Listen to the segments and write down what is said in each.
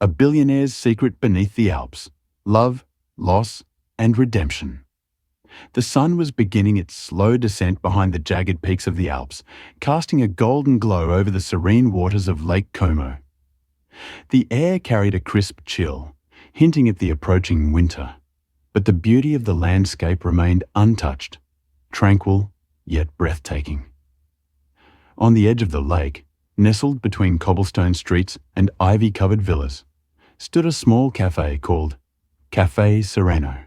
A Billionaire's Secret Beneath the Alps. Love, Loss, and Redemption. The sun was beginning its slow descent behind the jagged peaks of the Alps, casting a golden glow over the serene waters of Lake Como. The air carried a crisp chill, hinting at the approaching winter, but the beauty of the landscape remained untouched, tranquil yet breathtaking. On the edge of the lake, nestled between cobblestone streets and ivy-covered villas, stood a small cafe called Café Sereno.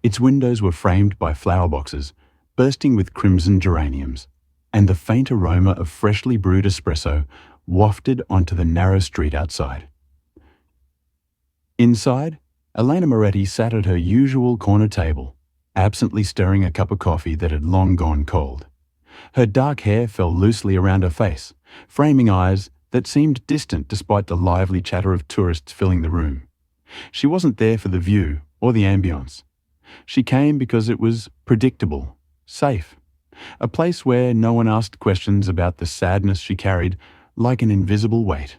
Its windows were framed by flower boxes, bursting with crimson geraniums, and the faint aroma of freshly brewed espresso wafted onto the narrow street outside. Inside, Elena Moretti sat at her usual corner table, absently stirring a cup of coffee that had long gone cold. Her dark hair fell loosely around her face, framing eyes that seemed distant despite the lively chatter of tourists filling the room. She wasn't there for the view or the ambience. She came because it was predictable, safe, a place where no one asked questions about the sadness she carried like an invisible weight.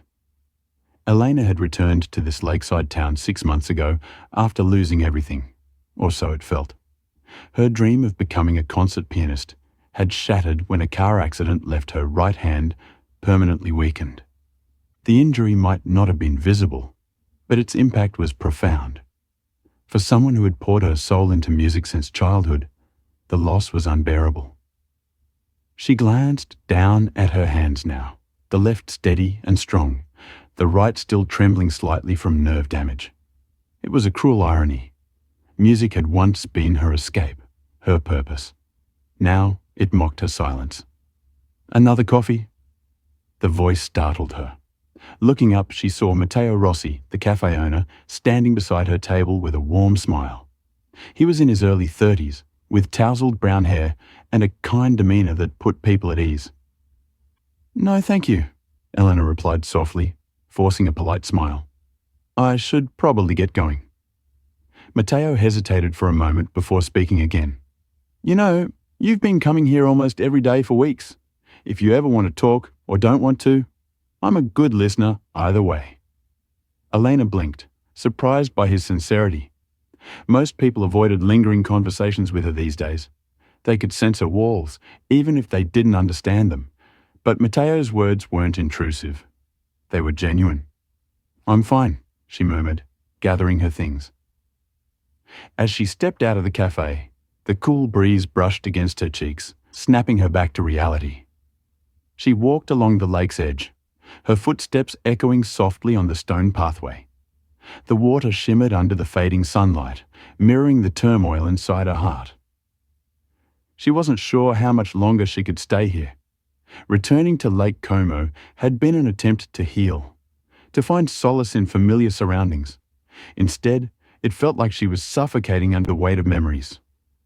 Elena had returned to this lakeside town 6 months ago after losing everything, or so it felt. Her dream of becoming a concert pianist had shattered when a car accident left her right hand permanently weakened. The injury might not have been visible, but its impact was profound. For someone who had poured her soul into music since childhood, the loss was unbearable. She glanced down at her hands now, the left steady and strong, the right still trembling slightly from nerve damage. It was a cruel irony. Music had once been her escape, her purpose. Now it mocked her silence. "Another coffee?" The voice startled her. Looking up, she saw Matteo Rossi, the cafe owner, standing beside her table with a warm smile. He was in his early 30s, with tousled brown hair and a kind demeanor that put people at ease. "No, thank you," Elena replied softly, forcing a polite smile. "I should probably get going." Matteo hesitated for a moment before speaking again. "You know, you've been coming here almost every day for weeks. If you ever want to talk or don't want to, I'm a good listener either way." Elena blinked, surprised by his sincerity. Most people avoided lingering conversations with her these days. They could sense her walls, even if they didn't understand them. But Matteo's words weren't intrusive. They were genuine. "I'm fine," she murmured, gathering her things. As she stepped out of the cafe, the cool breeze brushed against her cheeks, snapping her back to reality. She walked along the lake's edge, her footsteps echoing softly on the stone pathway. The water shimmered under the fading sunlight, mirroring the turmoil inside her heart. She wasn't sure how much longer she could stay here. Returning to Lake Como had been an attempt to heal, to find solace in familiar surroundings. Instead, it felt like she was suffocating under the weight of memories.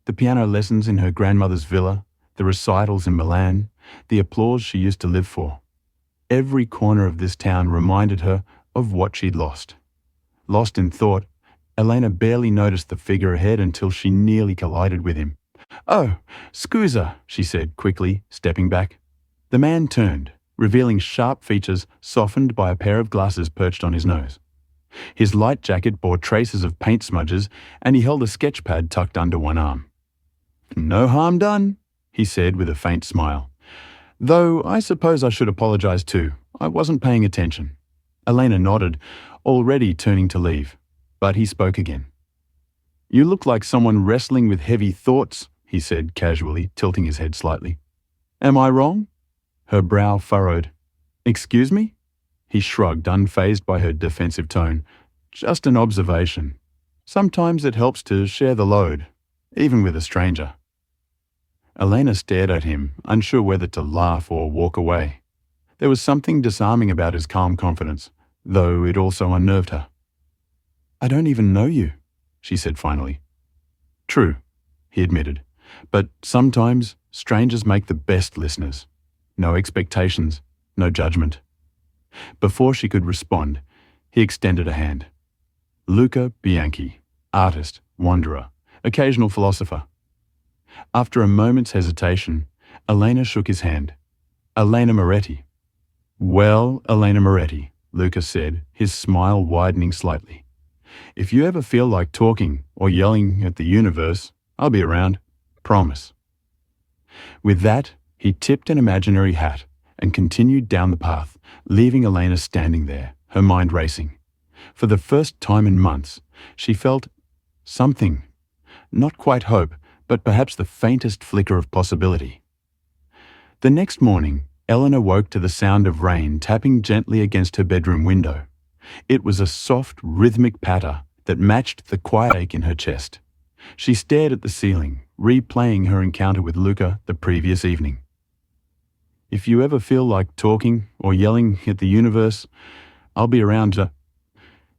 The piano lessons in her grandmother's villa, the recitals in Milan, the applause she used to live for. Every corner of this town reminded her of what she'd lost. Lost in thought, Elena barely noticed the figure ahead until she nearly collided with him. "Oh, scusa," she said quickly, stepping back. The man turned, revealing sharp features softened by a pair of glasses perched on his nose. His light jacket bore traces of paint smudges, and he held a sketch pad tucked under one arm. "No harm done," he said with a faint smile. "Though I suppose I should apologize too. I wasn't paying attention." Elena nodded, already turning to leave, but he spoke again. "You look like someone wrestling with heavy thoughts," he said casually, tilting his head slightly. "Am I wrong?" Her brow furrowed. "Excuse me?" He shrugged, unfazed by her defensive tone. "Just an observation. Sometimes it helps to share the load, even with a stranger." Elena stared at him, unsure whether to laugh or walk away. There was something disarming about his calm confidence, though it also unnerved her. "I don't even know you," she said finally. "True," he admitted, "but sometimes strangers make the best listeners. No expectations, no judgment." Before she could respond, he extended a hand. "Luca Bianchi, artist, wanderer, occasional philosopher." After a moment's hesitation, Elena shook his hand. "Elena Moretti." "Well, Elena Moretti, Luca said, his smile widening slightly. If you ever feel like talking or yelling at the universe, I'll be around. Promise. With that, he tipped an imaginary hat and continued down the path, leaving Elena standing there, her mind racing. For the first time in months, she felt something. Not quite hope, but perhaps the faintest flicker of possibility. The next morning, Eleanor woke to the sound of rain tapping gently against her bedroom window. It was a soft, rhythmic patter that matched the quiet ache in her chest. She stared at the ceiling, replaying her encounter with Luca the previous evening. If you ever feel like talking or yelling at the universe, I'll be around.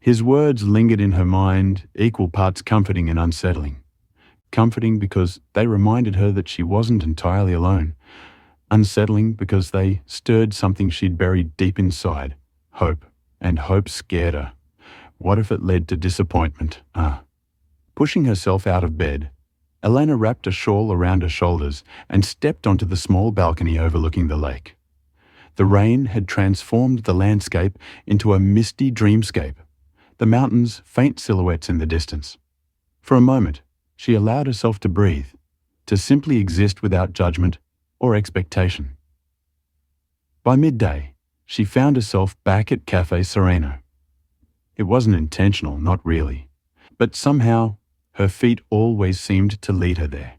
His words lingered in her mind, equal parts comforting and unsettling. Comforting because they reminded her that she wasn't entirely alone. Unsettling because they stirred something she'd buried deep inside, hope, and hope scared her. What if it led to disappointment? Pushing herself out of bed, Elena wrapped a shawl around her shoulders and stepped onto the small balcony overlooking the lake. The rain had transformed the landscape into a misty dreamscape, the mountains faint silhouettes in the distance. For a moment, she allowed herself to breathe, to simply exist without judgment or expectation. By midday, she found herself back at Cafe Sereno. It wasn't intentional, not really, but somehow her feet always seemed to lead her there.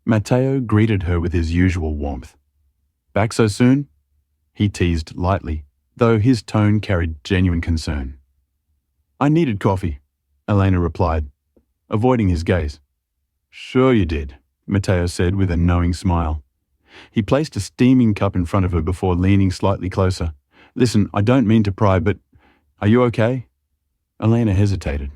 Matteo greeted her with his usual warmth. "Back so soon?" he teased lightly, though his tone carried genuine concern. "I needed coffee," Elena replied, avoiding his gaze. "Sure you did," Matteo said with a knowing smile. He placed a steaming cup in front of her before leaning slightly closer. "Listen, I don't mean to pry, but are you okay?" Elena hesitated.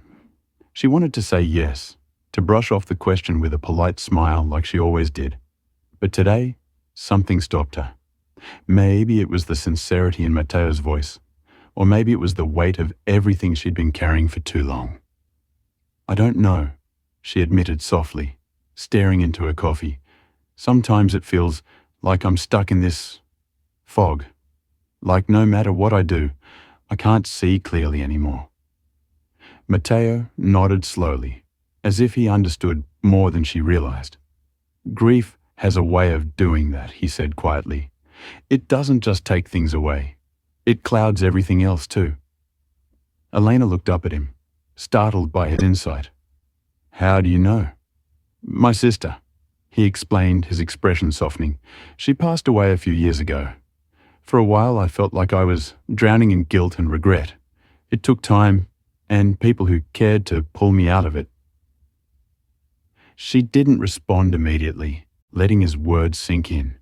She wanted to say yes, to brush off the question with a polite smile like she always did. But today, something stopped her. Maybe it was the sincerity in Matteo's voice, or maybe it was the weight of everything she'd been carrying for too long. "I don't know," she admitted softly, staring into her coffee. "Sometimes it feels like I'm stuck in this fog, like no matter what I do, I can't see clearly anymore." Matteo nodded slowly, as if he understood more than she realized. "Grief has a way of doing that," he said quietly. "It doesn't just take things away. It clouds everything else too." Elena looked up at him, startled by his insight. "How do you know?" "My sister," he explained, his expression softening. "She passed away a few years ago. For a while I felt like I was drowning in guilt and regret. It took time and people who cared to pull me out of it." She didn't respond immediately, letting his words sink in.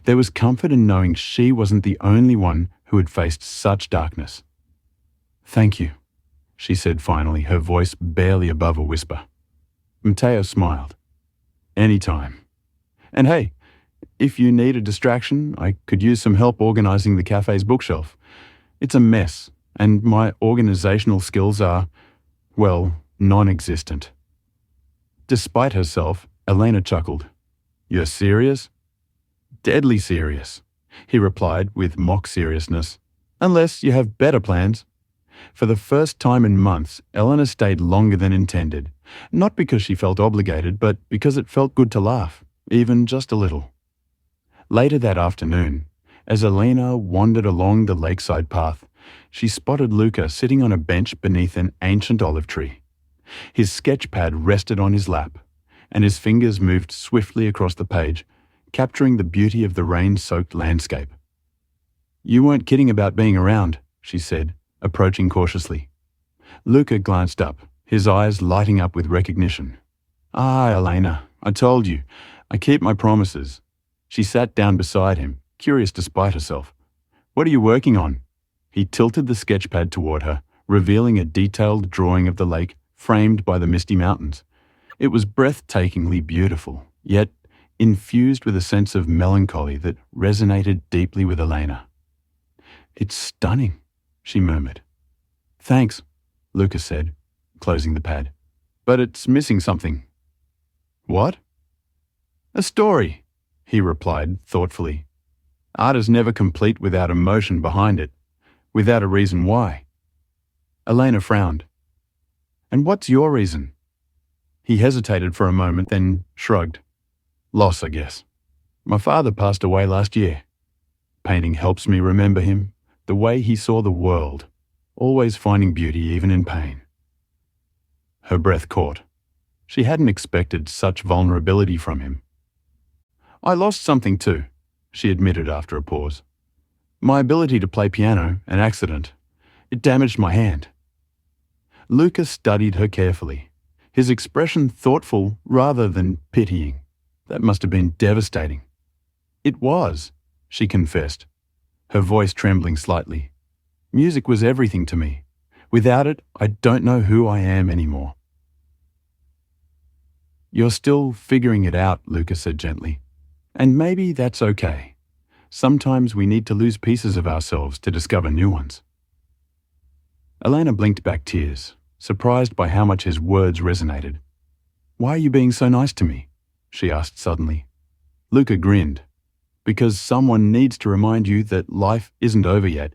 There was comfort in knowing she wasn't the only one who had faced such darkness. "Thank you," she said finally, her voice barely above a whisper. Matteo smiled. "Anytime. And hey, if you need a distraction, I could use some help organizing the cafe's bookshelf. It's a mess, and my organizational skills are, well, non-existent." Despite herself, Elena chuckled. "You're serious?" "Deadly serious," he replied with mock seriousness. "Unless you have better plans." For the first time in months, Eleanor stayed longer than intended, not because she felt obligated, but because it felt good to laugh, even just a little. Later that afternoon, as Elena wandered along the lakeside path, she spotted Luca sitting on a bench beneath an ancient olive tree. His sketch pad rested on his lap, and his fingers moved swiftly across the page, capturing the beauty of the rain-soaked landscape. "You weren't kidding about being around," she said, approaching cautiously. Luca glanced up, his eyes lighting up with recognition. "Ah, Elena, I told you. I keep my promises." She sat down beside him, curious despite herself. "What are you working on?" He tilted the sketchpad toward her, revealing a detailed drawing of the lake framed by the misty mountains. It was breathtakingly beautiful, yet infused with a sense of melancholy that resonated deeply with Elena. "It's stunning," she murmured. "Thanks," Luca said, closing the pad. "But it's missing something." "What?" "A story," he replied thoughtfully. "Art is never complete without emotion behind it. without a reason why. Elena frowned. And what's your reason? He hesitated for a moment, then shrugged. Loss, I guess. My father passed away last year. Painting helps me remember him, the way he saw the world, always finding beauty even in pain. Her breath caught. She hadn't expected such vulnerability from him. I lost something too, she admitted after a pause. My ability to play piano, an accident. It damaged my hand. Luca studied her carefully, his expression thoughtful rather than pitying. That must have been devastating. It was, she confessed, her voice trembling slightly. Music was everything to me. Without it, I don't know who I am anymore. You're still figuring it out, Luca said gently. And maybe that's okay. Sometimes we need to lose pieces of ourselves to discover new ones. Elena blinked back tears, surprised by how much his words resonated. Why are you being so nice to me? She asked suddenly. Luca grinned. Because someone needs to remind you that life isn't over yet,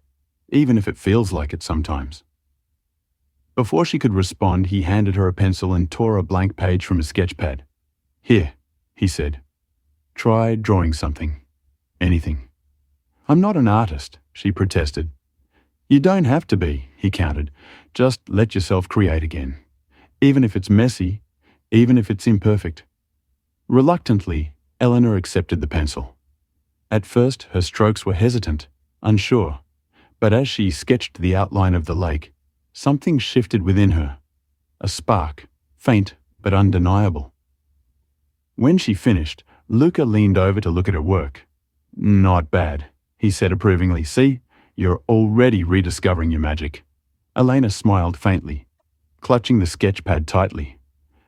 even if it feels like it sometimes. Before she could respond, he handed her a pencil and tore a blank page from his sketchpad. Here, he said. Try drawing something. Anything. I'm not an artist, she protested. You don't have to be, he countered. Just let yourself create again. Even if it's messy, even if it's imperfect. Reluctantly, Eleanor accepted the pencil. At first, her strokes were hesitant, unsure, but as she sketched the outline of the lake, something shifted within her. A spark, faint but undeniable. When she finished, Luca leaned over to look at her work. Not bad, he said approvingly. See, you're already rediscovering your magic. Elena smiled faintly, clutching the sketchpad tightly.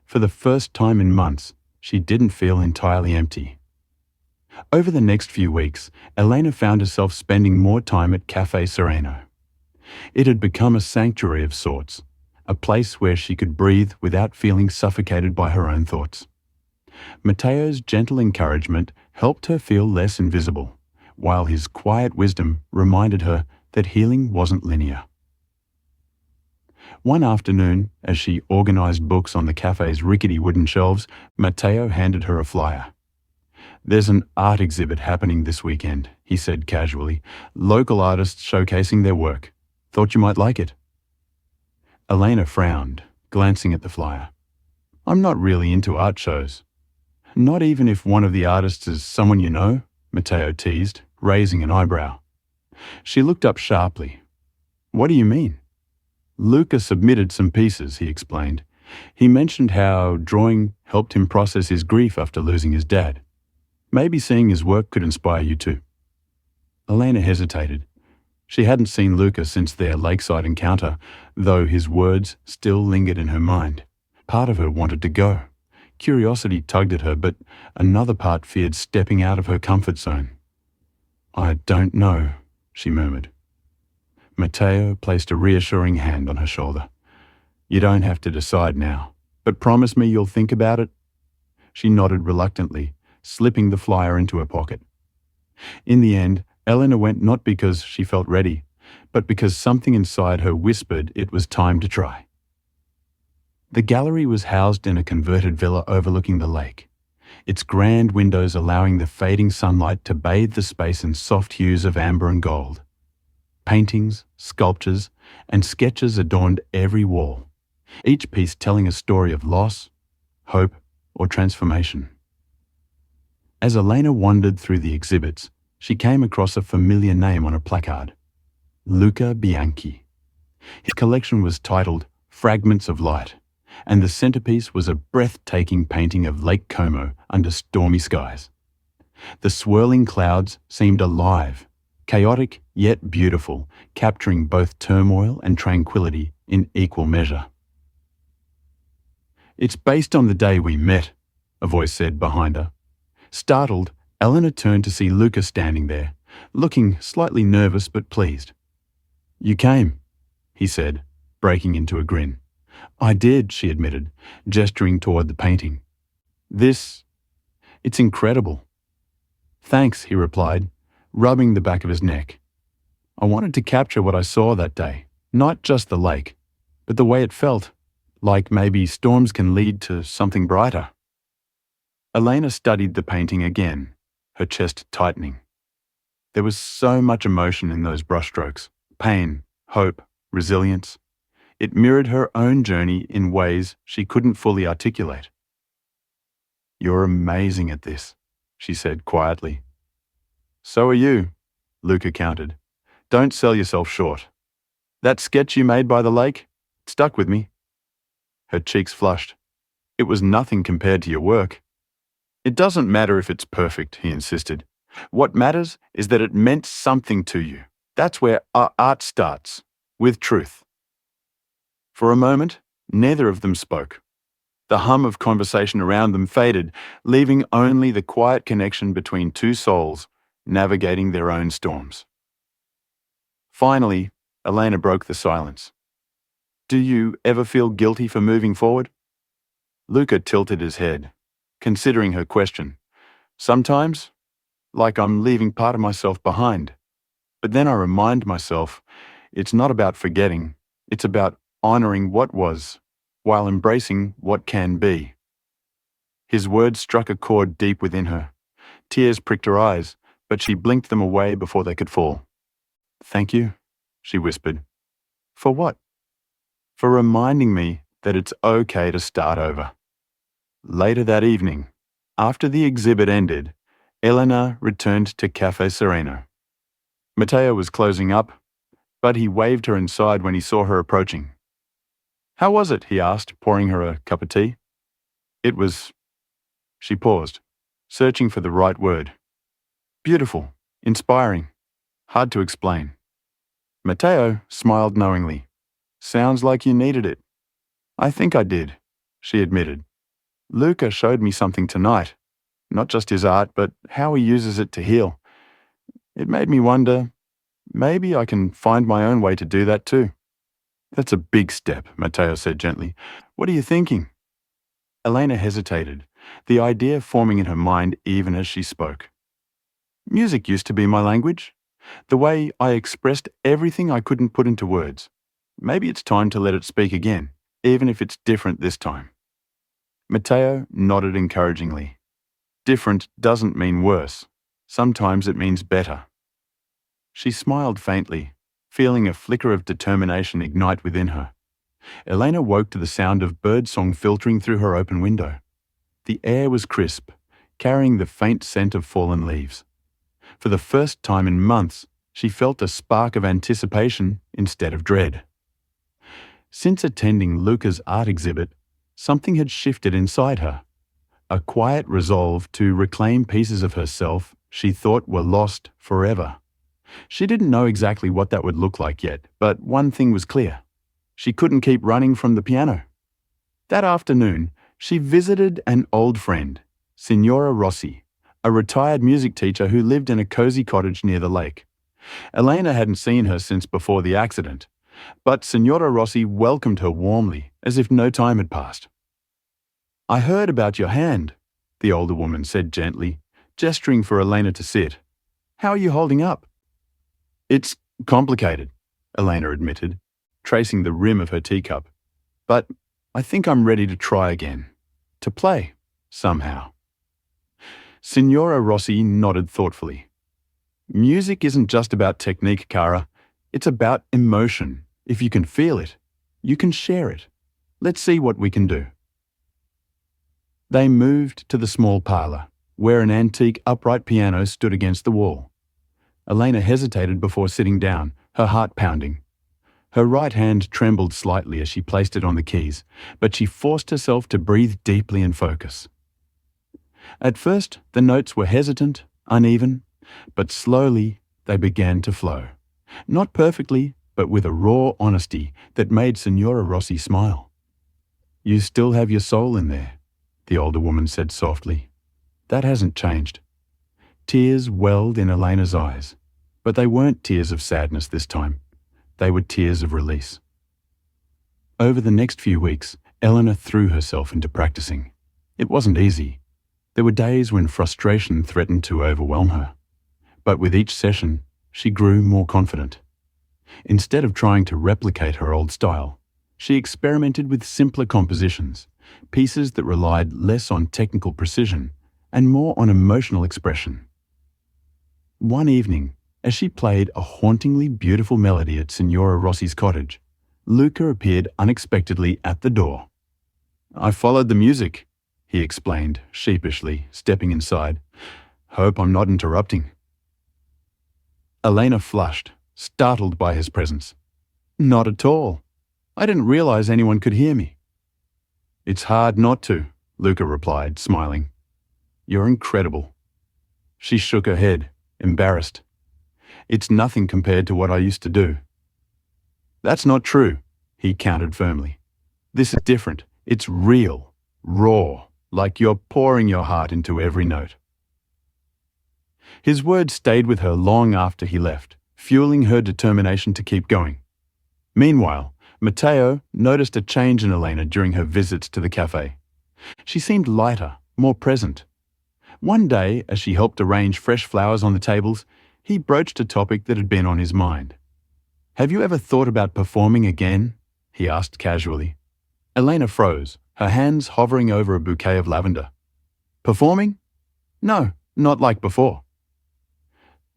For the first time in months, she didn't feel entirely empty. Over the next few weeks, Elena found herself spending more time at Cafe Sereno. It had become a sanctuary of sorts, a place where she could breathe without feeling suffocated by her own thoughts. Matteo's gentle encouragement helped her feel less invisible, while his quiet wisdom reminded her that healing wasn't linear. One afternoon, as she organized books on the cafe's rickety wooden shelves, Matteo handed her a flyer. There's an art exhibit happening this weekend, he said casually. Local artists showcasing their work. Thought you might like it. Elena frowned, glancing at the flyer. I'm not really into art shows. Not even if one of the artists is someone you know, Matteo teased, raising an eyebrow. She looked up sharply. What do you mean? Luca submitted some pieces, he explained. He mentioned how drawing helped him process his grief after losing his dad. Maybe seeing his work could inspire you too. Elena hesitated. She hadn't seen Luca since their lakeside encounter, though his words still lingered in her mind. Part of her wanted to go. Curiosity tugged at her, but another part feared stepping out of her comfort zone. I don't know, she murmured. Matteo placed a reassuring hand on her shoulder. You don't have to decide now, but promise me you'll think about it. She nodded reluctantly, slipping the flyer into her pocket. In the end, Eleanor went not because she felt ready, but because something inside her whispered it was time to try. The gallery was housed in a converted villa overlooking the lake, its grand windows allowing the fading sunlight to bathe the space in soft hues of amber and gold. Paintings, sculptures, and sketches adorned every wall, each piece telling a story of loss, hope, or transformation. As Elena wandered through the exhibits, she came across a familiar name on a placard. Luca Bianchi. His collection was titled Fragments of Light, and the centerpiece was a breathtaking painting of Lake Como under stormy skies. The swirling clouds seemed alive, chaotic yet beautiful, capturing both turmoil and tranquility in equal measure. It's based on the day we met, a voice said behind her. Startled, Eleanor turned to see Luca standing there, looking slightly nervous but pleased. You came, he said, breaking into a grin. I did, she admitted, gesturing toward the painting. It's incredible. Thanks, he replied, rubbing the back of his neck. I wanted to capture what I saw that day, not just the lake, but the way it felt, like maybe storms can lead to something brighter. Elena studied the painting again, her chest tightening. There was so much emotion in those brushstrokes: pain, hope, resilience. It mirrored her own journey in ways she couldn't fully articulate. "You're amazing at this," she said quietly. "So are you," Luca countered. "Don't sell yourself short. That sketch you made by the lake, it stuck with me." Her cheeks flushed. "It was nothing compared to your work." "It doesn't matter if it's perfect," he insisted. "What matters is that it meant something to you. That's where our art starts, with truth." For a moment, neither of them spoke. The hum of conversation around them faded, leaving only the quiet connection between two souls navigating their own storms. Finally, Elena broke the silence. "Do you ever feel guilty for moving forward?" Luca tilted his head, considering her question. "Sometimes, like I'm leaving part of myself behind. But then I remind myself, it's not about forgetting, it's about honoring what was, while embracing what can be." His words struck a chord deep within her. Tears pricked her eyes, but she blinked them away before they could fall. "Thank you," she whispered. "For what?" "For reminding me that it's okay to start over." Later that evening, after the exhibit ended, Elena returned to Cafe Sereno. Matteo was closing up, but he waved her inside when he saw her approaching. "How was it?" he asked, pouring her a cup of tea. "It was—" She paused, searching for the right word. "Beautiful, inspiring, hard to explain." Matteo smiled knowingly. "Sounds like you needed it." "I think I did," she admitted. "Luca showed me something tonight. Not just his art, but how he uses it to heal. It made me wonder, maybe I can find my own way to do that too." "That's a big step," Matteo said gently. "What are you thinking?" Elena hesitated, the idea forming in her mind even as she spoke. "Music used to be my language, the way I expressed everything I couldn't put into words. Maybe it's time to let it speak again, even if it's different this time." Matteo nodded encouragingly. Different doesn't mean worse. Sometimes it means better. She smiled faintly, feeling a flicker of determination ignite within her. Elena woke to the sound of birdsong filtering through her open window. The air was crisp, carrying the faint scent of fallen leaves. For the first time in months, she felt a spark of anticipation instead of dread. Since attending Luca's art exhibit, something had shifted inside her. A quiet resolve to reclaim pieces of herself she thought were lost forever. She didn't know exactly what that would look like yet, but one thing was clear. She couldn't keep running from the piano. That afternoon, she visited an old friend, Signora Rossi, a retired music teacher who lived in a cozy cottage near the lake. Elena hadn't seen her since before the accident, but Signora Rossi welcomed her warmly, as if no time had passed. "I heard about your hand," the older woman said gently, gesturing for Elena to sit. "How are you holding up?" "It's complicated," Elena admitted, tracing the rim of her teacup. "But I think I'm ready to try again. To play, somehow." Signora Rossi nodded thoughtfully. "Music isn't just about technique, Cara. It's about emotion. If you can feel it, you can share it. Let's see what we can do." They moved to the small parlor, where an antique upright piano stood against the wall. Elena hesitated before sitting down, her heart pounding. Her right hand trembled slightly as she placed it on the keys, but she forced herself to breathe deeply and focus. At first, the notes were hesitant, uneven, but slowly they began to flow. Not perfectly, but with a raw honesty that made Signora Rossi smile. "You still have your soul in there," the older woman said softly. "That hasn't changed." Tears welled in Elena's eyes, but they weren't tears of sadness this time. They were tears of release. Over the next few weeks, Elena threw herself into practicing. It wasn't easy. There were days when frustration threatened to overwhelm her. But with each session, she grew more confident. Instead of trying to replicate her old style, she experimented with simpler compositions, pieces that relied less on technical precision and more on emotional expression. One evening, as she played a hauntingly beautiful melody at Signora Rossi's cottage, Luca appeared unexpectedly at the door. "I followed the music," he explained, sheepishly, stepping inside. "Hope I'm not interrupting." Elena flushed, startled by his presence. "Not at all. I didn't realize anyone could hear me." "It's hard not to," Luca replied, smiling. "You're incredible." She shook her head, embarrassed. "It's nothing compared to what I used to do." "That's not true," he countered firmly. "This is different. It's real, raw, like you're pouring your heart into every note." His words stayed with her long after he left, fueling her determination to keep going. Meanwhile, Matteo noticed a change in Elena during her visits to the cafe. She seemed lighter, more present. One day, as she helped arrange fresh flowers on the tables, he broached a topic that had been on his mind. "Have you ever thought about performing again?" he asked casually. Elena froze, her hands hovering over a bouquet of lavender. "Performing? No, not like before."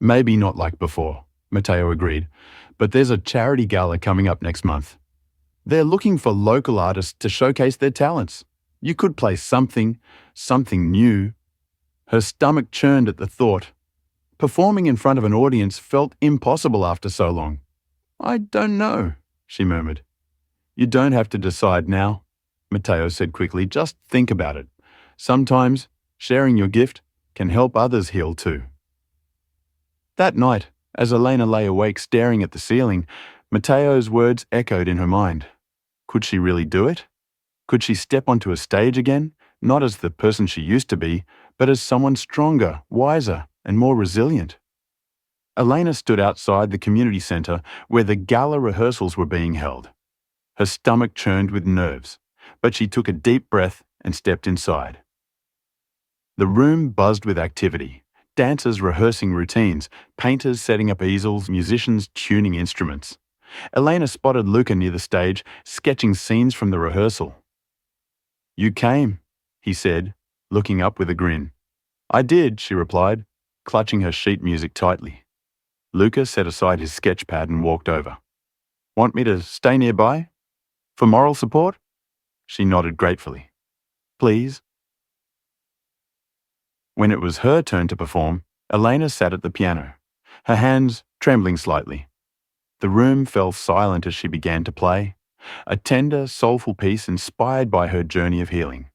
"Maybe not like before," Matteo agreed, "but there's a charity gala coming up next month. They're looking for local artists to showcase their talents. You could play something new." Her stomach churned at the thought. Performing in front of an audience felt impossible after so long. "I don't know," she murmured. "You don't have to decide now," Matteo said quickly. "Just think about it. Sometimes sharing your gift can help others heal too." That night, as Elena lay awake staring at the ceiling, Matteo's words echoed in her mind. Could she really do it? Could she step onto a stage again, not as the person she used to be, but as someone stronger, wiser, and more resilient? Elena stood outside the community centre where the gala rehearsals were being held. Her stomach churned with nerves, but she took a deep breath and stepped inside. The room buzzed with activity. Dancers rehearsing routines, painters setting up easels, musicians tuning instruments. Elena spotted Luca near the stage, sketching scenes from the rehearsal. "You came," he said, looking up with a grin. "I did," she replied, clutching her sheet music tightly. Luca set aside his sketch pad and walked over. "Want me to stay nearby? For moral support?" She nodded gratefully. "Please." When it was her turn to perform, Elena sat at the piano, her hands trembling slightly. The room fell silent as she began to play, a tender, soulful piece inspired by her journey of healing.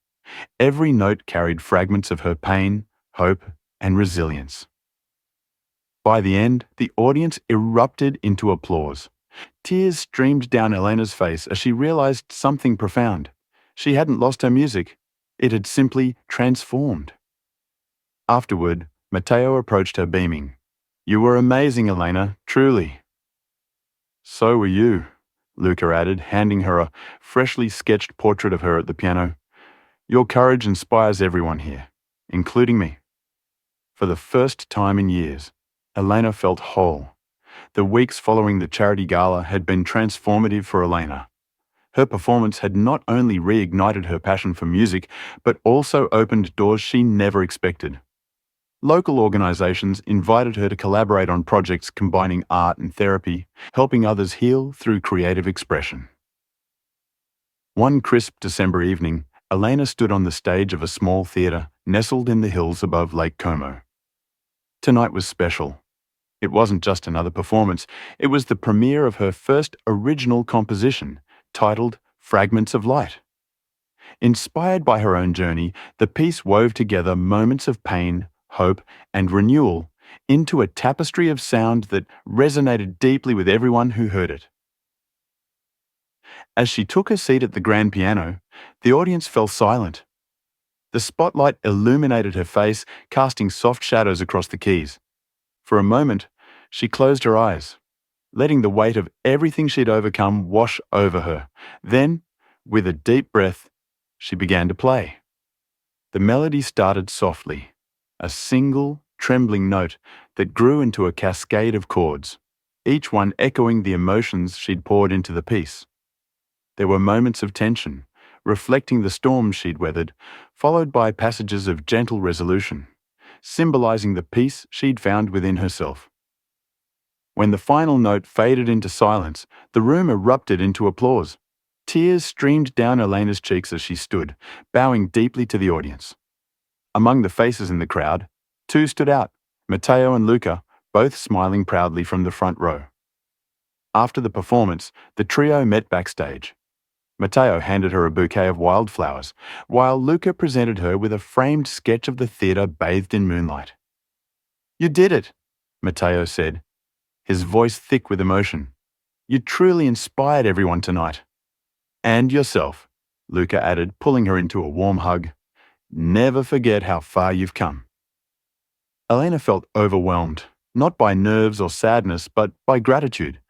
Every note carried fragments of her pain, hope, and resilience. By the end, the audience erupted into applause. Tears streamed down Elena's face as she realized something profound. She hadn't lost her music. It had simply transformed. Afterward, Matteo approached her beaming. "You were amazing, Elena, truly." "So were you," Luca added, handing her a freshly sketched portrait of her at the piano. "Your courage inspires everyone here, including me." For the first time in years, Elena felt whole. The weeks following the charity gala had been transformative for Elena. Her performance had not only reignited her passion for music, but also opened doors she never expected. Local organisations invited her to collaborate on projects combining art and therapy, helping others heal through creative expression. One crisp December evening, Elena stood on the stage of a small theatre nestled in the hills above Lake Como. Tonight was special. It wasn't just another performance, it was the premiere of her first original composition, titled Fragments of Light. Inspired by her own journey, the piece wove together moments of pain, hope, and renewal into a tapestry of sound that resonated deeply with everyone who heard it. As she took her seat at the grand piano, the audience fell silent. The spotlight illuminated her face, casting soft shadows across the keys. For a moment, she closed her eyes, letting the weight of everything she'd overcome wash over her. Then, with a deep breath, she began to play. The melody started softly, a single, trembling note that grew into a cascade of chords. each one echoing the emotions she'd poured into the piece. There were moments of tension, reflecting the storms she'd weathered, followed by passages of gentle resolution, symbolizing the peace she'd found within herself. When the final note faded into silence, the room erupted into applause. Tears streamed down Elena's cheeks as she stood, bowing deeply to the audience. Among the faces in the crowd, two stood out, Matteo and Luca, both smiling proudly from the front row. After the performance, the trio met backstage. Matteo handed her a bouquet of wildflowers, while Luca presented her with a framed sketch of the theatre bathed in moonlight. "You did it," Matteo said, his voice thick with emotion. "You truly inspired everyone tonight." "And yourself," Luca added, pulling her into a warm hug. "Never forget how far you've come." Elena felt overwhelmed, not by nerves or sadness, but by gratitude.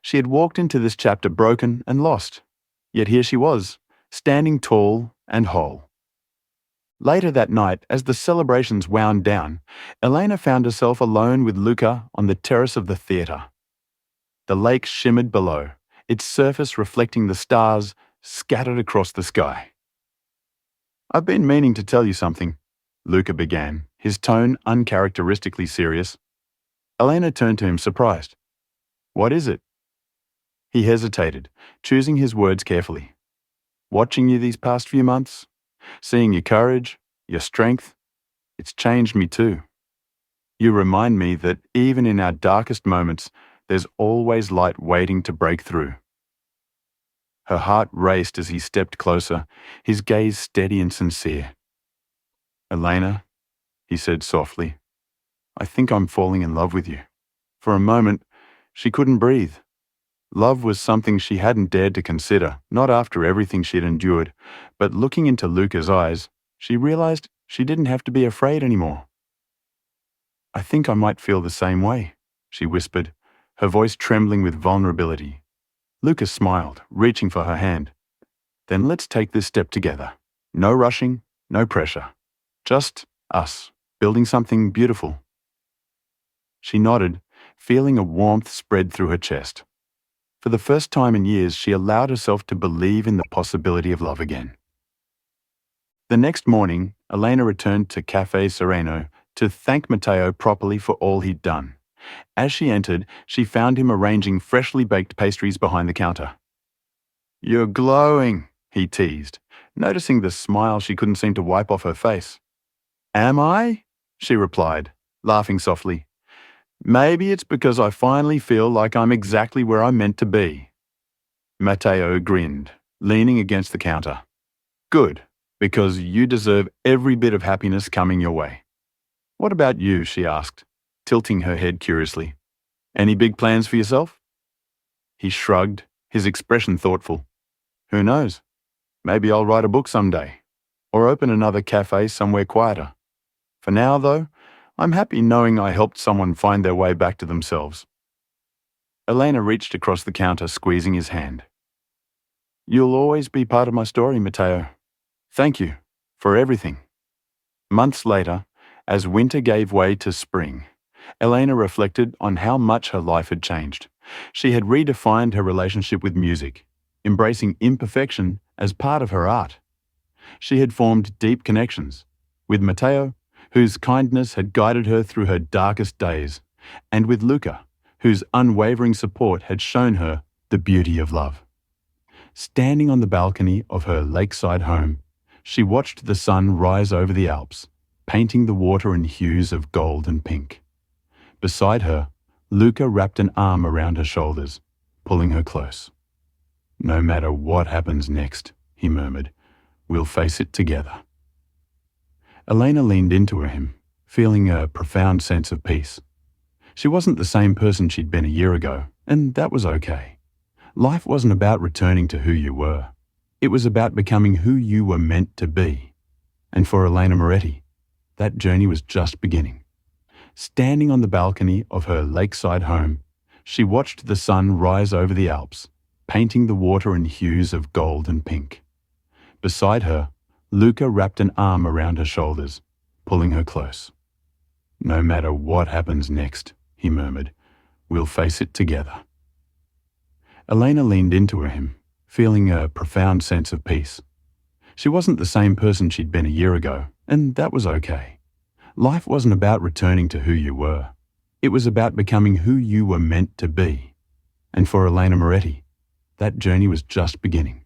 She had walked into this chapter broken and lost, yet here she was, standing tall and whole. Later that night, as the celebrations wound down, Elena found herself alone with Luca on the terrace of the theatre. The lake shimmered below, its surface reflecting the stars scattered across the sky. "I've been meaning to tell you something," Luca began, his tone uncharacteristically serious. Elena turned to him surprised. "What is it?" He hesitated, choosing his words carefully. "Watching you these past few months, seeing your courage, your strength, it's changed me too. You remind me that even in our darkest moments, there's always light waiting to break through." Her heart raced as he stepped closer, his gaze steady and sincere. "Elena," he said softly, "I think I'm falling in love with you." For a moment, she couldn't breathe. Love was something she hadn't dared to consider, not after everything she'd endured, but looking into Luca's eyes, she realized she didn't have to be afraid anymore. "I think I might feel the same way," she whispered, her voice trembling with vulnerability. Luca smiled, reaching for her hand. "Then let's take this step together. No rushing, no pressure. Just us, building something beautiful." She nodded, feeling a warmth spread through her chest. For the first time in years, she allowed herself to believe in the possibility of love again. The next morning, Elena returned to Cafe Sereno to thank Matteo properly for all he'd done. As she entered, she found him arranging freshly baked pastries behind the counter. "You're glowing," he teased, noticing the smile she couldn't seem to wipe off her face. "Am I?" she replied, laughing softly. "Maybe it's because I finally feel like I'm exactly where I'm meant to be." Matteo grinned, leaning against the counter. "Good, because you deserve every bit of happiness coming your way." "What about you?" she asked, tilting her head curiously. "Any big plans for yourself?" He shrugged, his expression thoughtful. "Who knows? Maybe I'll write a book someday, or open another cafe somewhere quieter. For now, though, I'm happy knowing I helped someone find their way back to themselves." Elena reached across the counter, squeezing his hand. "You'll always be part of my story, Matteo. Thank you for everything." Months later, as winter gave way to spring, Elena reflected on how much her life had changed. She had redefined her relationship with music, embracing imperfection as part of her art. She had formed deep connections with Matteo, whose kindness had guided her through her darkest days, and with Luca, whose unwavering support had shown her the beauty of love. Standing on the balcony of her lakeside home, she watched the sun rise over the Alps, painting the water in hues of gold and pink. Beside her, Luca wrapped an arm around her shoulders, pulling her close. "No matter what happens next," he murmured, "we'll face it together." Elena leaned into him, feeling a profound sense of peace. She wasn't the same person she'd been a year ago, and that was okay. Life wasn't about returning to who you were. It was about becoming who you were meant to be. And for Elena Moretti, that journey was just beginning. Standing on the balcony of her lakeside home, she watched the sun rise over the Alps, painting the water in hues of gold and pink. Beside her, Luca wrapped an arm around her shoulders, pulling her close. "No matter what happens next," he murmured, We'll face it together." Elena leaned into him, feeling a profound sense of peace. She wasn't the same person she'd been a year ago, and that was okay. Life wasn't about returning to who you were. It was about becoming who you were meant to be. And for Elena Moretti, that journey was just beginning.